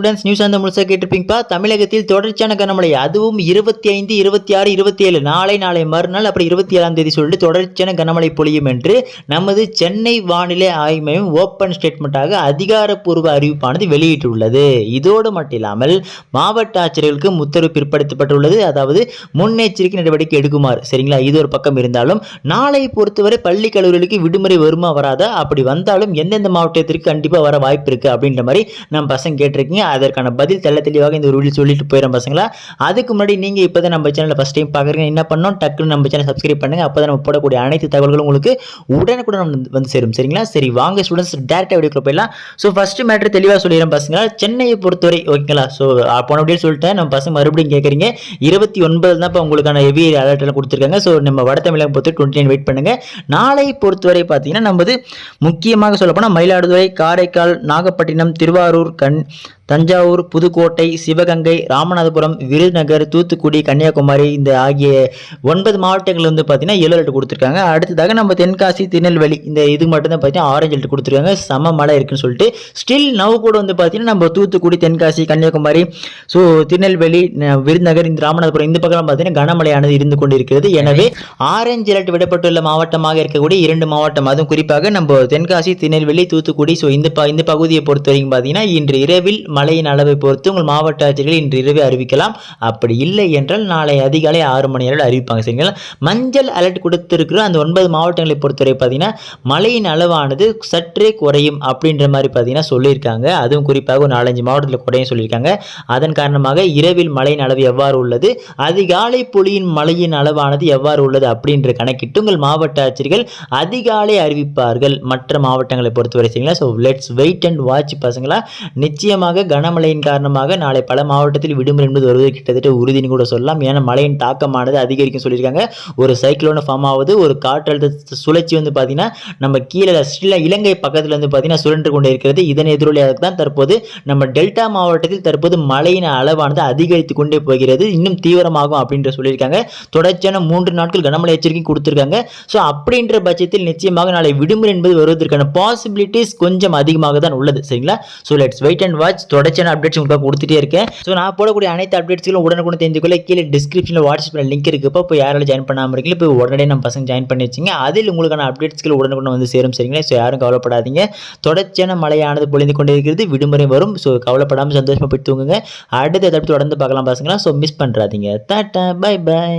Students news அந்த முழுசாக கேட்டிருப்பீங்கப்பா. தமிழகத்தில் தொடர்ச்சியான கனமழை, அதுவும் 25, 26, 27 நாளை மறுநாள் அப்புறம் 27ஆம் தேதி சொல்லிட்டு தொடர்ச்சியான கனமழை பொழியும் என்று நமது சென்னை வானிலை ஆய்வு மையம் ஓப்பன் ஸ்டேட்மெண்ட்டாக அதிகாரப்பூர்வ அறிவிப்பானது வெளியிட்டுள்ளது. இதோடு மட்டும் இல்லாமல் மாவட்ட ஆட்சியர்களுக்கு உத்தரவு பிற்படுத்தப்பட்டுள்ளது. அதாவது முன்னெச்சரிக்கை நடவடிக்கை எடுக்குமாறு. சரிங்களா, இது ஒரு பக்கம் இருந்தாலும் நாளை பொறுத்தவரை பள்ளி கல்லூரிகளுக்கு விடுமுறை வருமா வராதா, அப்படி வந்தாலும் எந்தெந்த மாவட்டத்திற்கு கண்டிப்பாக வர வாய்ப்பு இருக்கு அப்படின்ற மாதிரி நம்ம பசங்க கேட்டிருக்கீங்க. அதற்கான பதில் தெளிவாக இந்த வீடியோ சொல்லிட்டு போயிடும் பசங்களா. அதுக்கு முன்னாடி நீங்க இப்பதான் நம்ம சேனலை ஃபர்ஸ்ட் டைம் பாக்குறீங்க, என்ன பண்ணணும், டக்குன்னு நம்ம சேனல் சப்ஸ்கிரைப் பண்ணுங்க. அப்பதான் நம்ம போடக்கூடிய அனைத்து தகவல்களும் உங்களுக்கு உடனுக்குடன் வந்து சேரும். சரிங்களா, சரி வாங்க ஸ்டூடெண்ட்ஸ் டேரக்டா வீடியோக்குள்ள போயிடலாம். ஸோ ஃபர்ஸ்ட் மேட்டர் தெளிவாக சொல்லிடுறேன் பசங்களா. சென்னையை பொறுத்தவரை ஓகேங்களா. ஸோ போன வீடியோ சொல்லிட்டேன், நம்ம பசங்க மறுபடியும் கேட்குறீங்க. 29 தான் இப்போ உங்களுக்கான ஹெவி அலர்ட் எல்லாம் கொடுத்துருக்காங்க. ஸோ நம்ம வட தமிழகம் பொறுத்து 29 வெயிட் பண்ணுங்க. நாளை பொறுத்தவரை பார்த்தீங்கன்னா நம்ம முக்கியமாக சொல்ல போனால் மயிலாடுதுறை, காரைக்கால், நாகப்பட்டினம், திருவாரூர், தஞ்சாவூர், புதுக்கோட்டை, சிவகங்கை, ராமநாதபுரம், விருதுநகர், தூத்துக்குடி, கன்னியாகுமரி இந்த ஆகிய 9 மாவட்டங்கள் வந்து பார்த்தீங்கன்னா எல்லோ அலர்ட் கொடுத்துருக்காங்க. அடுத்ததாக நம்ம தென்காசி, திருநெல்வேலி இந்த இது மட்டும் தான் பார்த்தீங்கன்னா ஆரஞ்சு அலர்ட் கொடுத்துருக்காங்க. சம மழை இருக்குன்னு சொல்லிட்டு ஸ்டில் நவ் கூட வந்து பார்த்தீங்கன்னா நம்ம தூத்துக்குடி, தென்காசி, கன்னியாகுமரி, ஸோ திருநெல்வேலி, விருதுநகர், இந்த ராமநாதபுரம் இந்த பக்கம் பார்த்தீங்கன்னா கனமழையானது இருந்து கொண்டிருக்கிறது. எனவே ஆரஞ்சு அலர்ட் விடப்பட்டுள்ள மாவட்டமாக இருக்கக்கூடிய 2 மாவட்டம், அதுவும் குறிப்பாக நம்ம தென்காசி, திருநெல்வேலி, தூத்துக்குடி, ஸோ இந்த பகுதியை பொறுத்த வரைக்கும் பார்த்தீங்கன்னா இன்று இரவில் மழையின் அளவை பொறுத்து உங்கள் மாவட்ட ஆட்சியர்கள் இன்று இரவே அறிவிக்கலாம். அப்படி இல்லை என்றால் நாளை அதிகாலை 6 மணி அளவில் அறிவிப்பாங்க. சரிங்களா, மஞ்சள் அலர்ட் கொடுத்திருக்கிற அந்த 9 மாவட்டங்களை பொறுத்தவரை பார்த்தீங்கன்னா மழையின் அளவானது சற்றே குறையும் அப்படின்ற மாதிரி பார்த்தீங்கன்னா சொல்லியிருக்காங்க. அதுவும் குறிப்பாக ஒரு 4-5 மாவட்டத்தில் குறையும் சொல்லியிருக்காங்க. அதன் காரணமாக இரவில் மழையின் அளவு எவ்வாறு உள்ளது, அதிகாலை பொழியின் மழையின் அளவானது எவ்வாறு உள்ளது அப்படின்ற கணக்கிட்டு உங்கள் மாவட்ட ஆட்சியர்கள் அதிகாலை அறிவிப்பார்கள் மற்ற மாவட்டங்களை பொறுத்தவரை. சரிங்களா, so let's wait and watch பசங்களா. நிச்சயமாக கனமழையின் காரணமாக நாளை பல மாவட்டத்தில் விடுமுறை என்பது வருவது கிட்டத்தட்ட உறுதினு கூட சொல்லலாம். ஏன்னா மழையின் தாக்கமானது அதிகரிக்கும் சொல்லியிருக்காங்க. ஒரு சைக்ளோன் ஃபார்ம் ஆகுது, ஒரு காற்றழுத்த சுழற்சி வந்து பார்த்தீங்கன்னா நம்ம கீழே இலங்கை பக்கத்தில் வந்து பார்த்தீங்கன்னா சுழன்று கொண்டே இருக்கிறது. இதன் எதிரொலியாக தான் தற்போது நம்ம டெல்டா மாவட்டத்தில் தற்போது மழையின் அளவானது அதிகரித்து கொண்டே போகிறது, இன்னும் தீவிரமாகும் அப்படின்ற சொல்லியிருக்காங்க. தொடர்ச்சியான 3 நாட்கள் கனமழை எச்சரிக்கை கொடுத்திருக்காங்க. ஸோ அப்படின்ற பட்சத்தில் நிச்சயமாக நாளை விடுமுறை என்பது வருவதற்கான பாசிபிலிட்டிஸ் கொஞ்சம் அதிகமாக தான் உள்ளது. சரிங்களா, so let's wait and watch. தொடர்ச்சியான அப்டேட்ஸ் உங்களுக்கு கொடுத்துட்டே இருக்கேன். ஸோ நான் போடக்கூடிய அனைத்து அப்டேட்ஸ்களும் உடனுக்குடன் தெரிஞ்சுக்கொள்ள கீழே டிஸ்கிரிப்ஷனில் வாட்ஸ்அப்பில் லிங்க் இருக்குப்போ இப்போ யாராலும் ஜாயின் பண்ணாமல் இருக்கீங்க, இப்போ உடனே நம்ம பசங்க ஜாயின் பண்ணி வச்சுங்க. அதில் உங்களுக்கான அப்டேட்ஸ்கள் உடனுக்குடன் வந்து சேரும். சரிங்களா, ஸோ யாரும் கவலைப்படாதீங்க. தொடர்ச்சியான மழையானது பொழிந்து கொண்டே இருக்கிறது, விடுமுறை வரும். ஸோ கவலைப்படாமல் சந்தோஷமாக போய் தூங்குங்க. அடுத்த தொடர்ந்து பார்க்கலாம் பசங்களா. ஸோ மிஸ் பண்ணுறாதீங்க. Tata, bye by.